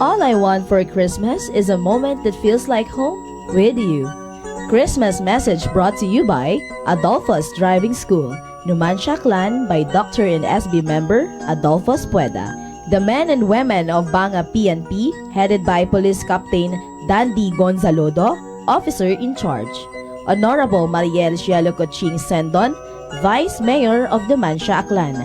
All I want for Christmas is a moment that feels like home with you. Christmas message brought to you by Adolfo's Driving School, Numancia Clan by Dr. and SB member Adolfos Pueda. The men and women of Banga PNP, headed by Police Captain Dandy Gonzalodo, Officer in Charge. Honorable Mariel Cielo Coching Sendon, Vice Mayor of Numancia Clan.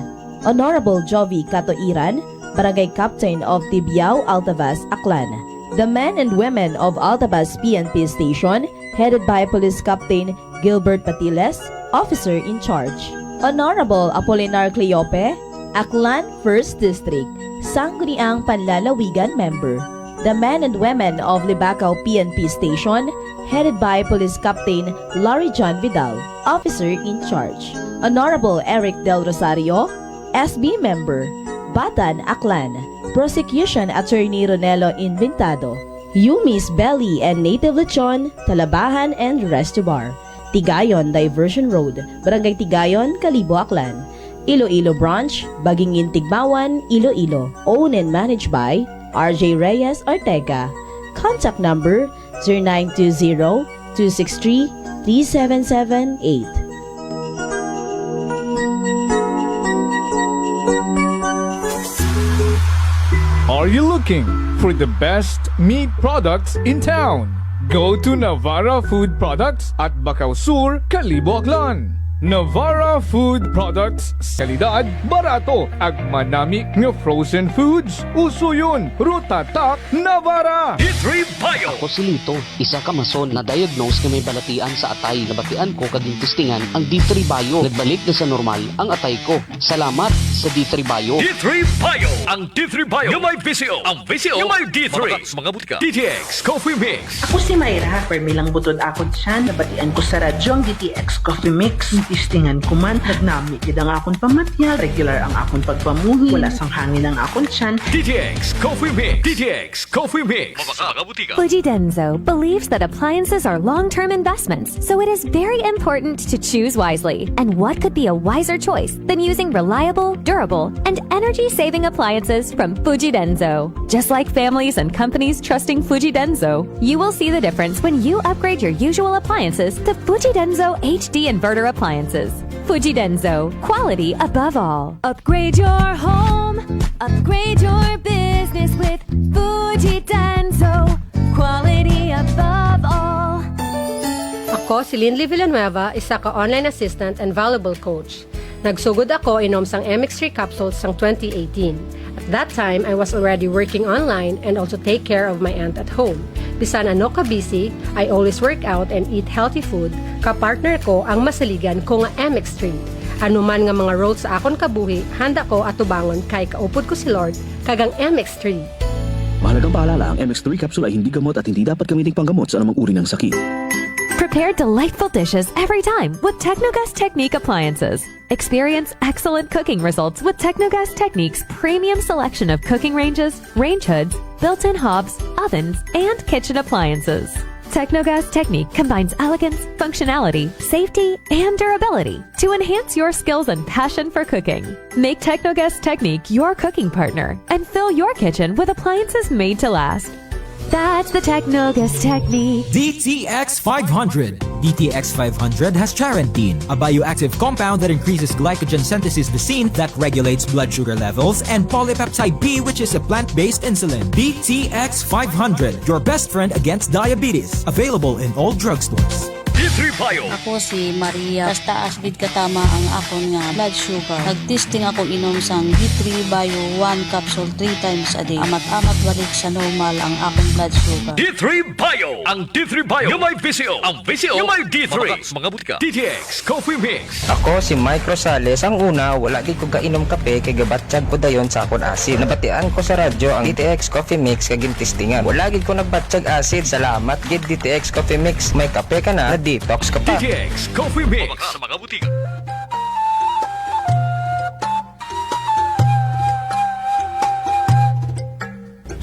Honorable Jovi Catoiran, Barangay Captain of Tibiao, Altavas, Aklan. The men and women of Altavas PNP Station, headed by Police Captain Gilbert Patiles, Officer in Charge. Honorable Apolinar Cleope, Aklan 1st District, Sangguniang Panlalawigan Member. The men and women of Libacao PNP Station, headed by Police Captain Larry John Vidal, Officer in Charge. Honorable Eric Del Rosario, SB Member, Batan, Aklan. Prosecution Attorney Ronelo Inventado. Yumi's Belly and Native Lechon, Talabahan and Resto Bar. Tigayon Diversion Road, Barangay Tigayon, Kalibo, Aklan. Iloilo Branch, Bagingin Tigbawan, Iloilo. Owned and managed by RJ Reyes Ortega. Contact number 0920-263-3778. Are you looking for the best meat products in town? Go to Navara Food Products at Bacau Sur, Kalibo, Aklan. Navara Food Products, kalidad, barato, ag manami nga frozen foods. Uso yun, Rutatak, Navara. D3 Bio. Ako si Lito, isa ka mason na diagnose na may balatian sa atay. Nabatian ko kaging testingan ang D3 Bio. Nagbalik na sa normal ang atay ko. Salamat sa D3 Bio. D3 Bio. Ang D3 Bio yung may VCO. Ang VCO yung may D3. Mabaka sa mga butika. DTX Coffee Mix. Ako si Mayra, permilang butod ako dyan. Nabatian ko sa radyo ang DTX Coffee Mix. Tistingan ko man, nagnami kid ang akong pamatyal, regular ang akong pagpamuhi, wala sang hangin ang akong tiyan. DTX Coffee Mix. DTX Coffee Mix. Mabaka sa mga butika. Fujidenzo believes that appliances are long-term investments, so it is very important to choose wisely. And what could be a wiser choice than using reliable, durable, and energy-saving appliances from Fujidenzo? Just like families and companies trusting Fujidenzo, you will see the difference when you upgrade your usual appliances to Fujidenzo HD inverter appliances. Fujidenzo, quality above all. Upgrade your home, upgrade your business with Fujidenzo, quality above all. Ako si Linley Villanueva, isa ka online assistant and valuable coach. Nagsugod ako inom sang MX3 capsules sang 2018. At that time, I was already working online and also take care of my aunt at home. Bisan ano ka busy, I always work out and eat healthy food. Kapartner ko ang masaligan ko nga MX3. Ano man nga mga roles sa akon kabuhi, handa ko atubangon kay kaupod ko si Lord kagang MX3. Mahalagang paalala, ang MX3 capsule ay hindi gamot at hindi dapat gamiting panggamot sa anumang uri ng sakit. Prepare delightful dishes every time with Technogas Technique appliances. Experience excellent cooking results with Technogas Technique's premium selection of cooking ranges, range hoods, built-in hobs, ovens, and kitchen appliances. Technogas Technique combines elegance, functionality, safety, and durability to enhance your skills and passion for cooking. Make Technogas Technique your cooking partner and fill your kitchen with appliances made to last. That's the Technogas Technique. DTX 500. DTX 500 has charantine, a bioactive compound that increases glycogen synthesis vesine that regulates blood sugar levels, and polypeptide B, which is a plant-based insulin. DTX 500, your best friend against diabetes. Available in all drugstores. D3 Bio. Ako si Maria. Taas gid katama ang akon nga blood sugar. Nagtesting ako inom sang D3 Bio 1 capsule 3 times a day. Amat-amat balik sa normal ang akong blood sugar. D3 Bio. Ang D3 Bio yung may VCO. Ang VCO yung may D3. Mabaka sa mga butika. DTX Coffee Mix. Ako si Mike Rosales. Ang una, wala gid ko kainom kape kay gabatsyag ko dayon sa akon acid. Nabatian ko sa radyo ang DTX Coffee Mix kay gintistingan. Wala gid ko nagbatsyag acid. Salamat gid DTX Coffee Mix. May kape ka na, detox ka pa. DTX Coffee Mix. Mabaka sa mga butika.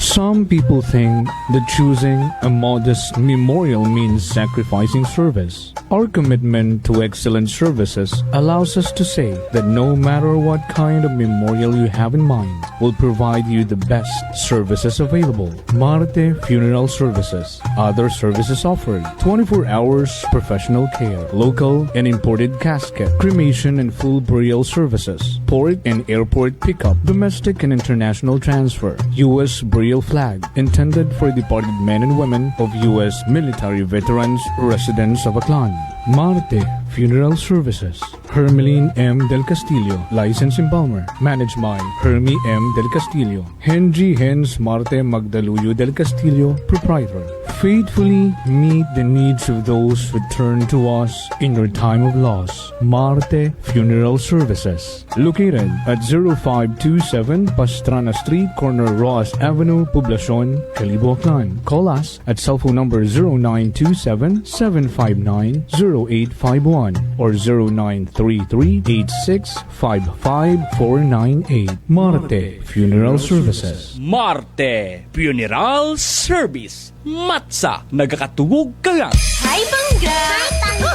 Some people think that choosing a modest memorial means sacrificing service. Our commitment to excellent services allows us to say that no matter what kind of memorial you have in mind, we'll provide you the best services available. Marte Funeral Services. Other services offered: 24 hours professional care, local and imported casket, cremation and full burial services, port and airport pickup, domestic and international transfer, U.S. burial flag, intended for departed men and women of U.S. military veterans residents of Aklan. Marte Funeral Services. Hermeline M. Del Castillo, License Embalmer. Managed by Hermie M. Del Castillo. Henry Hens Marte Magdaluyo Del Castillo, Proprietor. Faithfully meet the needs of those who turn to us in your time of loss. Marte Funeral Services. Located at 0527 Pastrana Street, corner Roas Avenue, Poblacion, Calibo, Aklan. Call us at cell phone number 0927-759-0851 or 0933-8655-498. Marte Funeral Services. Marte Funeral Service. Matsa, nagkakatugog ka lang. Hi, Bangga! Hi, Bangga!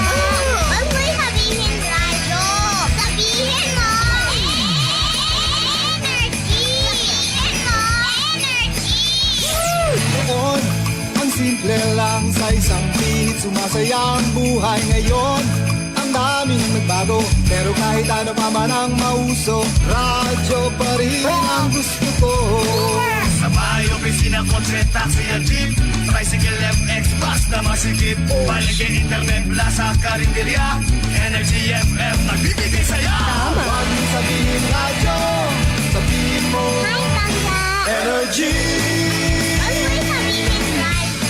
Huwag mo'y sabihin radyo. Sabihin mo! Energy! Sabihin mo! Energy! Noon, ang simple lang sa isang pihit. Sumasaya ang buhay ngayon. Ang daming nagbago, pero kahit ano pa man ang mauso, radyo pa rin ang gusto ko. Sa bahay, opisina, kotse, taxi at jeep, tricycle, FX, bus na masikip, paligid, internet, plaza, karinderya, Energy FM, nagbibigay saya. Huwag mo sabihin radyo, sabihin mo Hi, Bangga! Energy! Huwag mo'y sabihin radyo.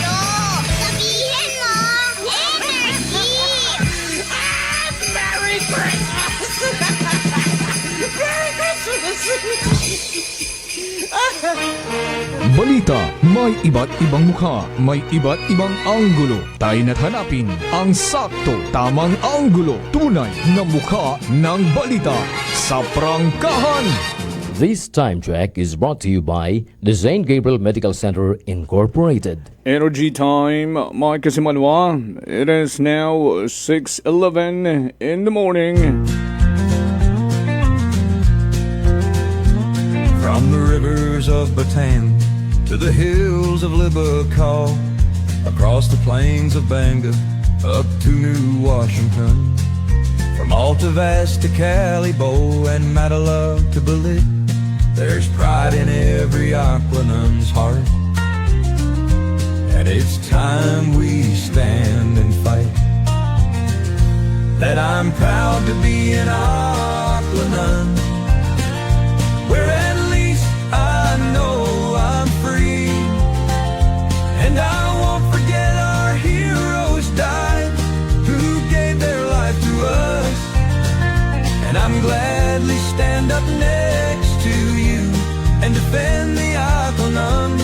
Sabihin mo! Energy! Merry Christmas! Merry Christmas! Balita, may iba't ibang mukha, may iba't ibang anggulo. Tayo na't hanapin ang sakto, tamang anggulo, tunay na mukha ng balita sa prangkahan. This time check is brought to you by the St. Gabriel Medical Center Incorporated. Energy time, Mike Kasimanwa. It is now 6:11 in the morning. From the rivers of Bataan to the hills of Libacol, across the plains of Bangor, up to New Washington, from Alta Vista to Calibo and Matala to Balik, there's pride in every Aquanun's heart. And it's time we stand and fight. That I'm proud to be an Aquanun, where at least I know I'm free. And I won't forget our heroes died, who gave their life to us. And I'm gladly stand up next to you and defend the Aquanun,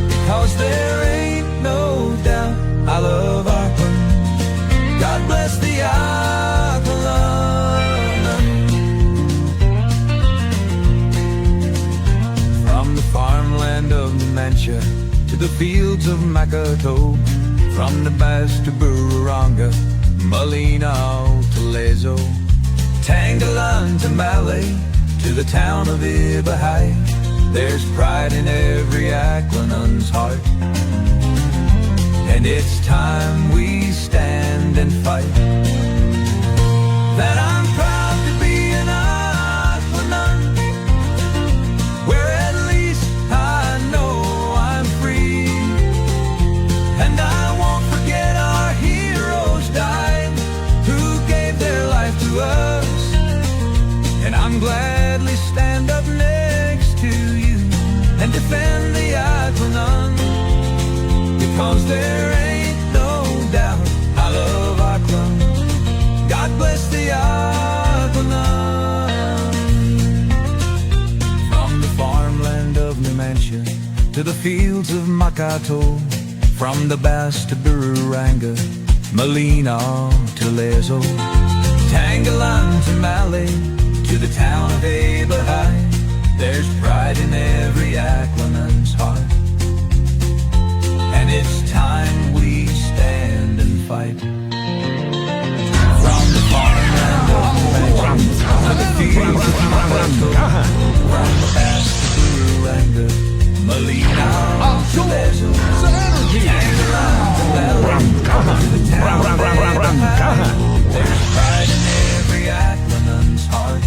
because there ain't no doubt I love Aquanun. God bless the Aquanun. From the farmland of Numancia to the fields of Makato, from the Bass to Bururanga, Molina to Lezo, Tangalan to Malay, to the town of Ibahaya, there's pride in every Aquanun's heart. And it's time we stand and fight. That I'm proud to be an Aquanun, where at least I know I'm free. And I won't forget our heroes died, who gave their life to us. And I'm gladly stand up next to you and defend the Aquanun, because there ain't no doubt I love Aquanun. God bless the Aquanun. From the farmland of Numancia to the fields of Makato, from the Bass to Bururanga, Molina to Lezo, Tangalan to Malay, to the town of Ibahaya, there's pride in every Aquanun's heart. There's pride in every Atlanan's heart,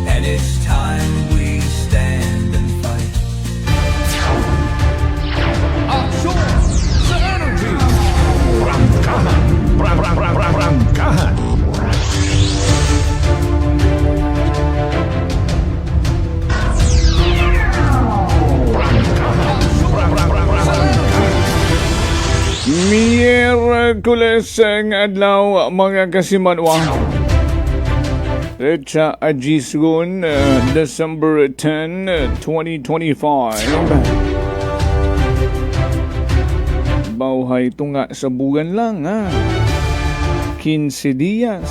and it's time we stand and fight. Aksyon sa energy! Prangkahan! Miyerkules ang adlaw mga kasimanwa. Sa Agisgun, December 10, 2025. Bauhay tunga sa buwan lang, ha? 15 días.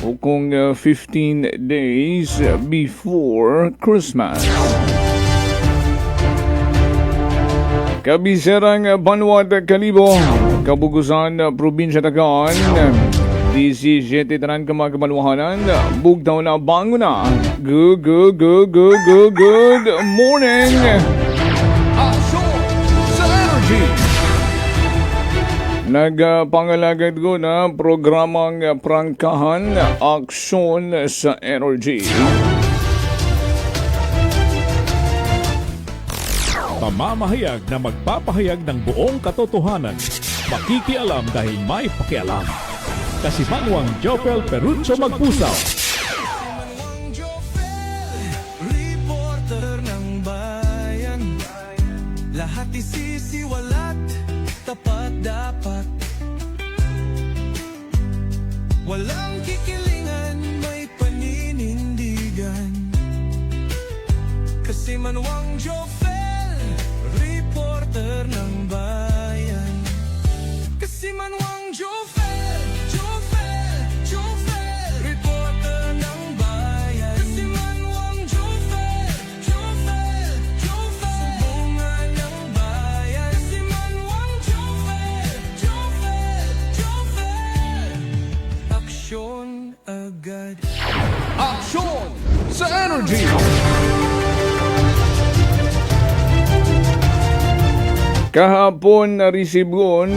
O kung 15 days before Christmas. Kabiserang Banwat Kalibo, Kabugusan, Probinsya Tagaan, 17 tanan kamagkamalwahanan, bugtaw na bango na. Good morning! Aksyon sa energy! Nagpangalagad ko na programang prangkahan, aksyon sa energy. Pamamahayag na magpapahayag ng buong katotohanan. Makikialam dahil may pakialam. Kasimanwang Jopel Perucho Magpusaw. Reporter ng bayan, lahat isisiwalat, tapat dapat. Walang kikilingan, may paninindigan. Kasimanwang Jopel, reporter ng bayan. Kasimanwang Jopel, reporter ng bayan. Kasimanwang Jopel, sumbungan ng bayan. Kasimanwang Jopel, aksyon agad. Aksyon sa energy! Kahapon na resibon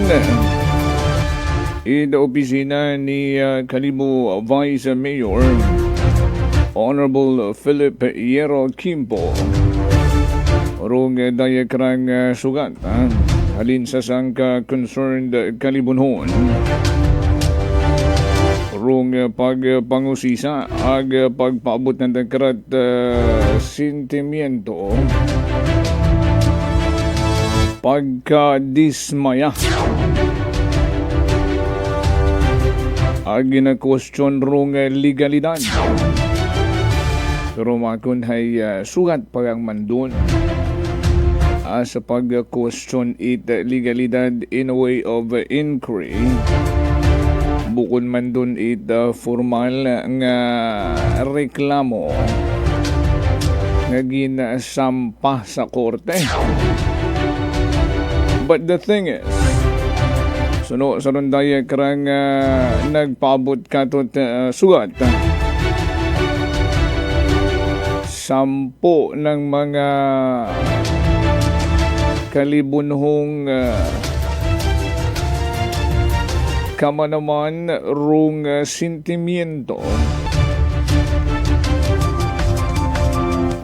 ida opisina ni Kalibo Vice Mayor Honorable Philip Hierro Quimpo rong dayakrang sugat halin sa sangka concerned Kalibunhon rong pagpangusisa ag pagpaabot ng dakrat sentimiento pagka-dismaya. Agi na question rong legalidad. Pero makon ay sugat parang mandun. Sa pag-question it legalidad in a way of inquiry. Bukod man dun it formal nga reklamo nga ginasampa sa korte. But the thing is, suno sa rundaya karang nagpaabot katot sugat. 10 ng mga kalibunhong kamanaman rong sentimiento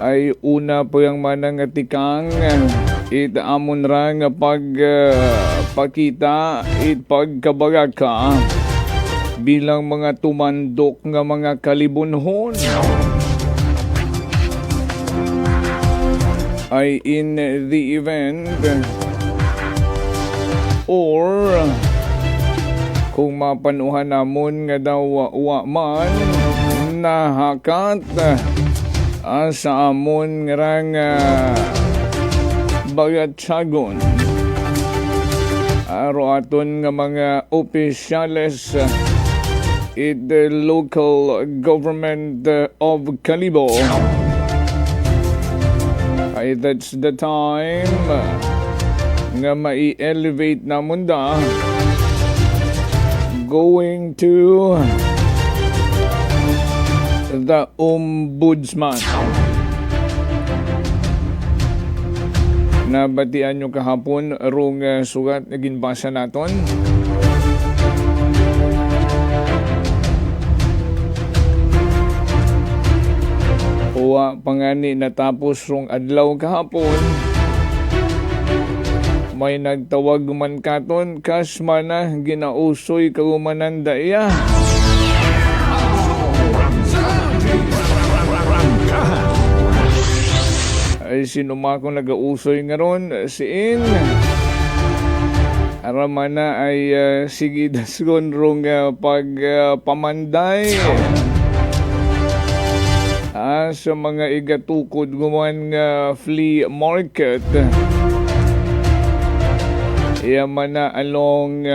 ay una po yung manangatikang itaamon ra nga pagpakita pagkabagaka bilang mga tumandok nga mga kalibunhon ay in the event or kung mapanuhan namon nga daw wa man nahakat sa amon nga bagatsagon aro aton nga mga opisyales in the local government of Kalibo ay that's the time nga mai-elevate na munda going to the Ombudsman. Nabatian nyo kahapon rong sugat na ginbasa naton. Uwa pangani natapos rong adlaw kahapon. May nagtawag man katon kas mana ginausoy kaumananda iya. Ay sinumako nagausoy nga ron siin. Aramana ay sige dasgon rong pagpamanday. Sa mga igatukod guman nga flea market. Yaman na along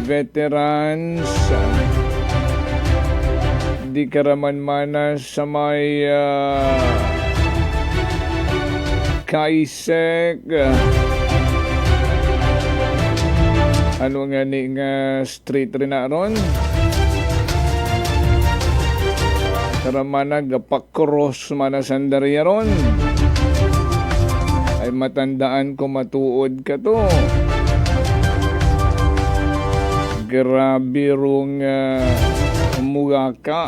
veterans di karaman mana sa may Kaisek ano nga ni nga street rin na ron karamana gapakros mana sandarya ron ay matandaan ko matuod ka to. Grabe rong mugaka.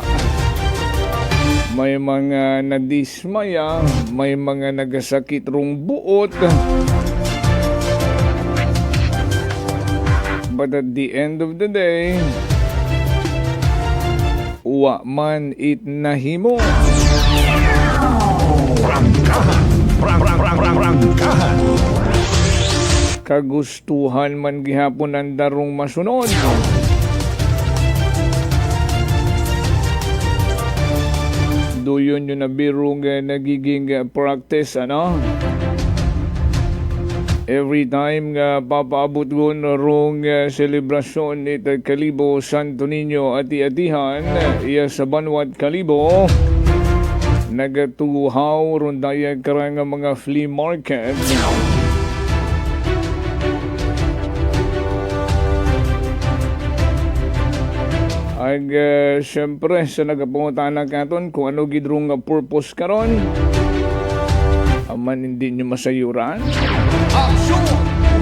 May mga nadismaya, may mga nagasakit rong buot. But at the end of the day, uwa man it nahimo. Rangkahan. Kagustuhan man gihapon ang darong masunod. Doyon yun na birong nagiging practice, ano? Every time nga papaabot ko na rong selebrasyon ni Kalibo Santo Niño ati-atihan iya sa Banwat Kalibo nagatuhaw ron daya karang mga flea market. Ag syempre sa nagapunta na katon kung ano gidrong purpose karon. Aman hindi nyo masayuran. Action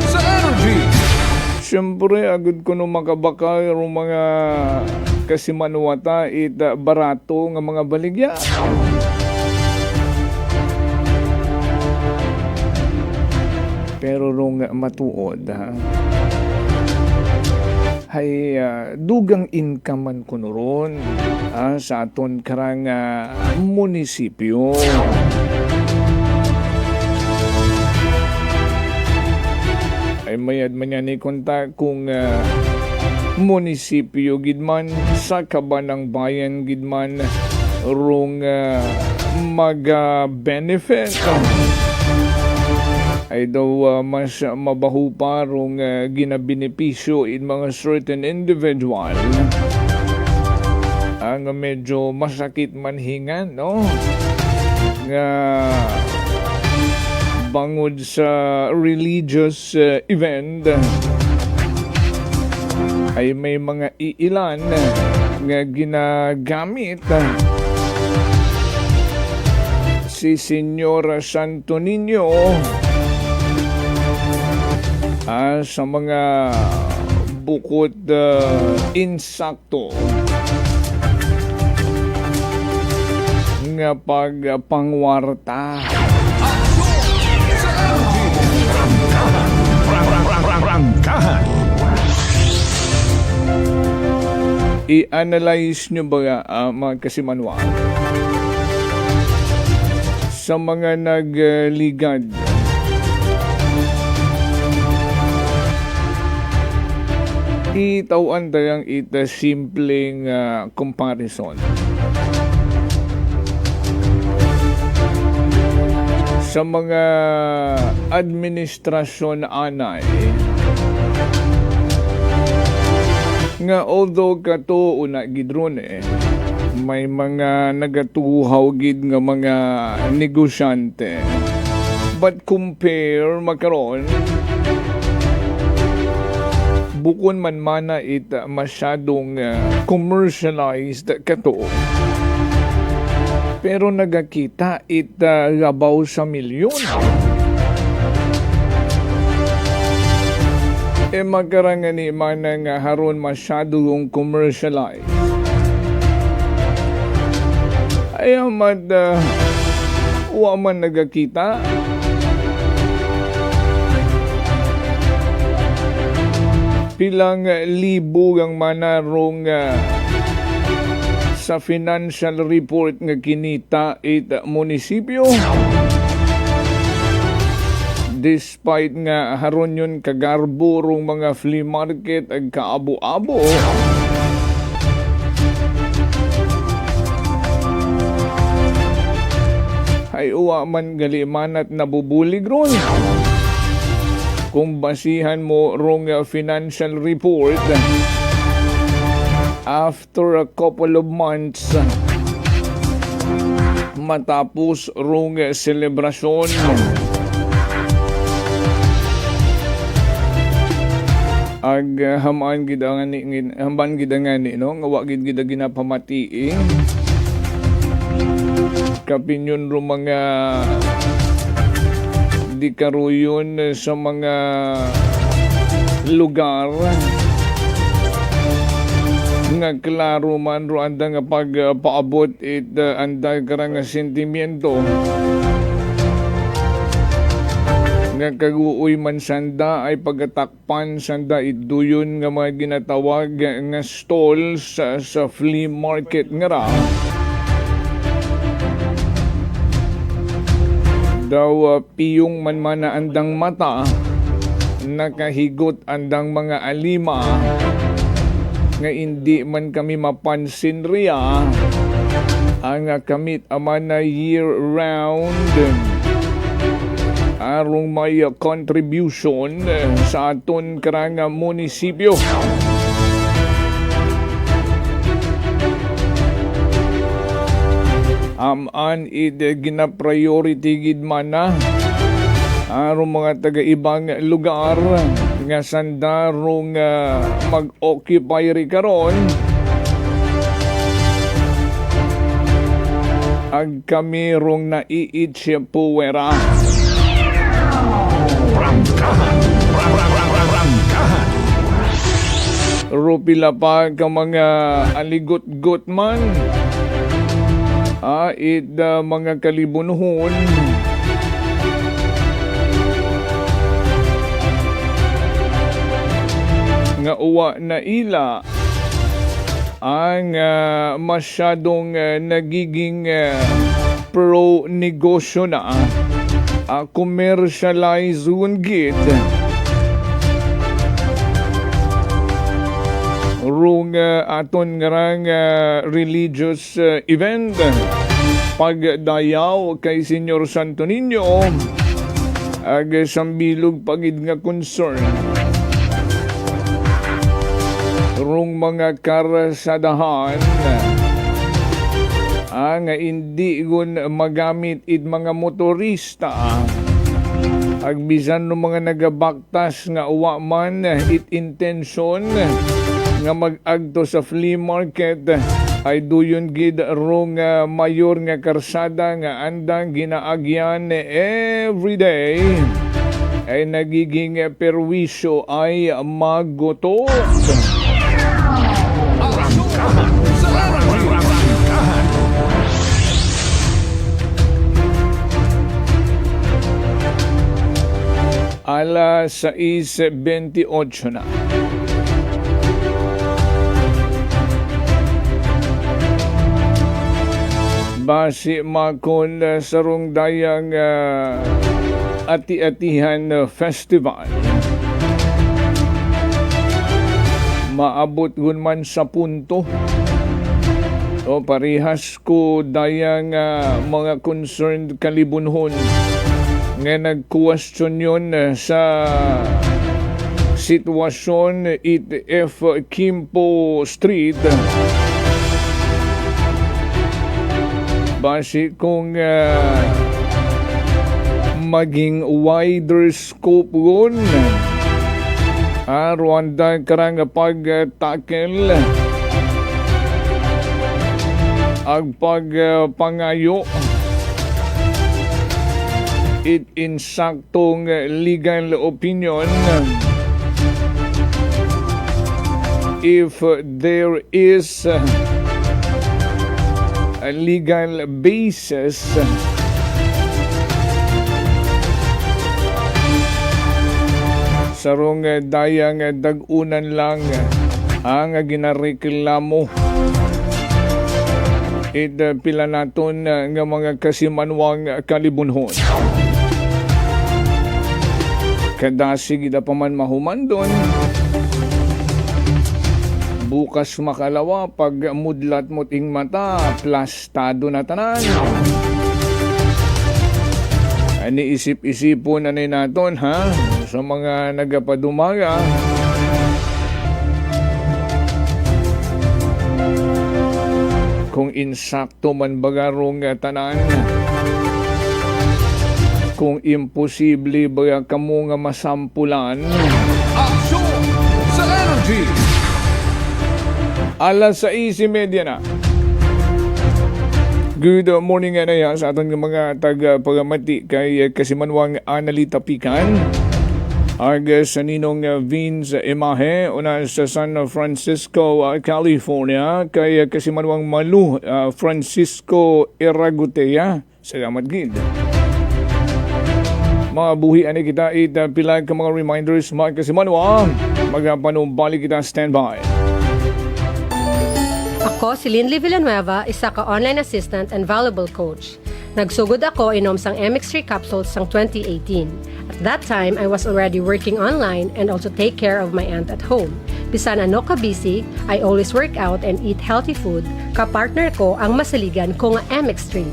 sa energy! Syempre agad ko no makabakay ron mga kasimanwata barato nga mga baligya. Pero rong matuod ha. Hay dugang income man kuno ron sa aton karang munisipyo. Ay mayad man yan ikonta kung munisipyo gidman sa kabanang bayan gidman rong mag-benefit. Ay daw mas mabaho pa rong ginabenepisyo in mga certain individual ang medyo masakit manhingan, no? Nga bangod sa religious event ay may mga iilan nga ginagamit si Señor Santo Niño sa mga bukod insakto nga pagpangwarta. Rangkahan. I-analyze nyo ba mga kasimanwa sa mga nagligad itawan tayang simpleng comparison sa mga administrasyon anay nga although kato una gidron may mga nagatuhaw gid nga mga negosyante but compare makaron bukon man mana it masyadong commercialized kato. Pero nagakita it gabaw sa milyon. Magkarangan ni manang haron masyadong commercialized. Ay amad wa man nagakita. Pilang libo ang manarong sa financial report nga kinita it munisipyo. Despite nga haron yun kagarbo rong mga flea market ag kaabo-abo. Ay uwa man galiman at nabubulig ron. Kung basihan mo rong financial report, after a couple of months, matapos rong selebrasyon, ag haman hamban gid nga ni no nga wa gid ginapamati kapinyon ro mga di karuyon sa mga lugar nga klaro man ro anda nga pagpaabot it anda karang sentimiento nga kaguoy man sanda ay pagatakpan sanda iduyon nga mga ginatawag nga stalls sa flea market nga ra. Daw piyong man andang mata, nakahigot andang mga alima, nga hindi man kami mapansin riya, ang kamit aman na year-round, arong may contribution sa aton karang munisipyo. Aman gina-priority gid man na arong mga taga-ibang lugar nga sandarong mag-occupy ri karon ag kami rong naiitsi puwera. Rupila pa ka mga aligot-got man mga kalibunuhon nga uwa na ila ang masyadong nagiging pro-negosyo na commercialize gid rung aton ngarang religious event pagdayaw kay Senyor Santo Niño ag sambilog pagid nga concern rung mga karsadahan nga hindi gun magamit it mga motorista ag bisan no mga nagabaktas nga uwa man it intention nga mag-agto sa flea market ay duyon gid rong mayor nga karsada nga andang ginaagyan everyday ay nagiging perwisyo ay magutot. Alas 6:28 na. Basi makon sarong dayang Ati-Atihan Festival. Maabot gunman sa punto. O parihas ko dayang mga concerned kalibunhon nga nag-question yun sa sitwasyon F. Kimpo Street. Basi kung maging wider scope gun Rwanda karang pagtakel ag pagpangayo it insaktong legal opinion if there is a legal basis sarong dayang dag-unan lang ang ginareklamo. Pila naton nga mga kasimanwang kalibunhon. Kadasig ida pa man mahuman doon. Bukas makalawa pag mudlat mo ting mata, plastado na tanan. Aniisip-isipon na naton ha sa mga nagapadumaga. Kung insakto man bagarong tanan. Kung imposible ba kamo nga masampulan. Aksyon sa Energy! Alas 6:30 na. Good morning na yan sa aton mga taga-pagamati kay Kasimanwang Analita Pican. Ag sa ninong Vince Imahe, una sa San Francisco, California, kay Kasimanwang Malu, Francisco Iragutea. Salamat gid. Mga buhi ani kita pilag ka mga reminders mga Kasimanwang. Magapanumbalik kita standby. Ako, si Linley Villanueva, isa ka online assistant and valuable coach. Nagsugod ako inom sang MX3 capsules sang 2018. At that time, I was already working online and also take care of my aunt at home. Bisan ano ka busy, I always work out and eat healthy food. Kapartner ko ang masaligan ko nga MX3.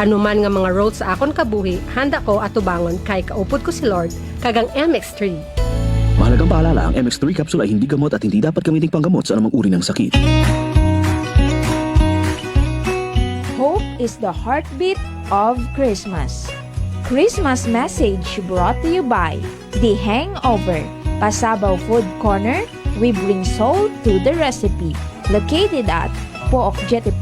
Ano man nga mga roles sa akon kabuhi, handa ko atubangon kay kaupod ko si Lord kagang MX3. Mahalagang paalala, ang MX3 capsule ay hindi gamot at hindi dapat gamiting panggamot sa anumang uri ng sakit. Hope is the heartbeat of Christmas. Christmas message brought to you by The Hangover, Pasabaw Food Corner. We bring soul to the recipe. Located at Pook Jetty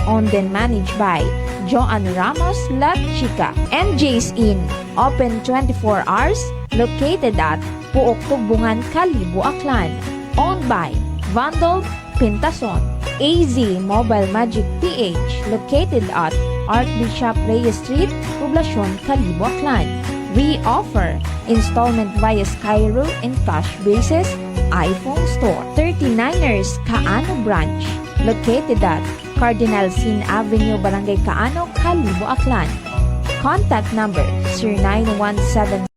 owned and managed by Joan Ramos La Chica. MJ's Inn, open 24 hours. Located at Pook Tugbungan, Kalibo, Aklan. Owned by Vandal Pintason. AZ Mobile Magic PH, located at Archbishop Reyes Street, Poblacion, Kalibo, Aklan. We offer installment via Skyro and cash basis. iPhone Store. 39ers Kaano Branch, located at Cardinal Sin Avenue, Barangay Kaano, Kalibo, Aklan. Contact number 0917